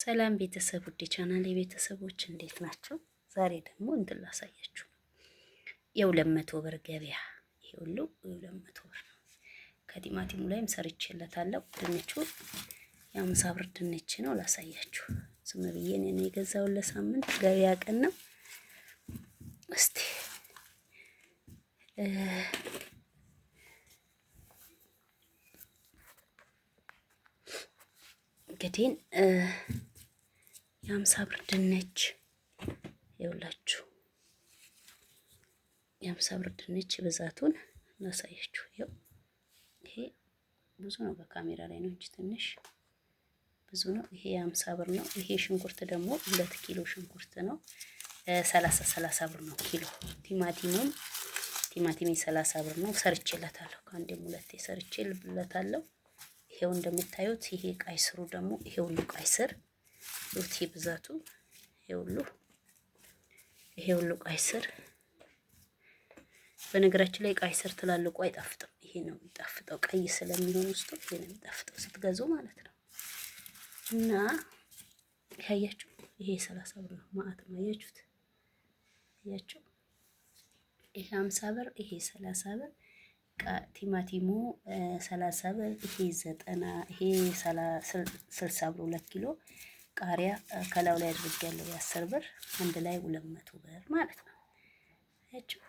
ሰላም ቤተሰብ ውድ ቻናል የቤተሰቦች እንዴት ናቸው? ዛሬ ደግሞ እንትን ላሳያችሁ ነው። የ200 ብር ገበያ ይሄ ሁሉ የ200 ብር ነው። ከቲማቲሙ ላይም ሰርቼለታለሁ። ድንቹ የ50 ብር ድንች ነው። ላሳያችሁ ዝም ብዬ እኔ የገዛውን ለሳምንት ገበያ ቀን ነው። እስቲ እንግዲህ የ50 ብር ድንች ይኸውላችሁ፣ የ50 ብር ድንች ብዛቱን እናሳያችሁ። ይሄ ብዙ ነው፣ በካሜራ ላይ ነው እንጂ ትንሽ ብዙ ነው። ይሄ የ50 ብር ነው። ይሄ ሽንኩርት ደግሞ 2 ኪሎ ሽንኩርት ነው። 30 ብር ነው ኪሎ። ቲማቲም 30 ብር ነው። ሰርቼለታለሁ፣ ከአንዴም ሁለቴ ሰርቼለታለሁ። ይሄው እንደምታዩት ይሄ ቃይ ስሩ ደግሞ ይሄ ሁሉ ቃይ ስር ሩቲ ብዛቱ ይሄ ሁሉ ቃይ ስር። በነገራችን ላይ ቃይ ስር ትላልቁ አይጣፍጥም። ይሄ ነው የሚጣፍጠው፣ ቀይ ስለሚሆን ውስጡ ይሄ ነው የሚጣፍጠው ስትገዙ ማለት ነው። እና ያያችሁ ይሄ 30 ብር ነው። ማአት ነው ያያችሁት። ያያችሁ ይሄ 50 ብር፣ ይሄ 30 ብር። ቲማቲሙ 30 ብር፣ ይሄ 90፣ ይሄ 60 ብር 2 ኪሎ። ቃሪያ ከላዩ ላይ አድርጌያለሁ የ10 ብር፣ አንድ ላይ 200 ብር ማለት ነው። ያችሁ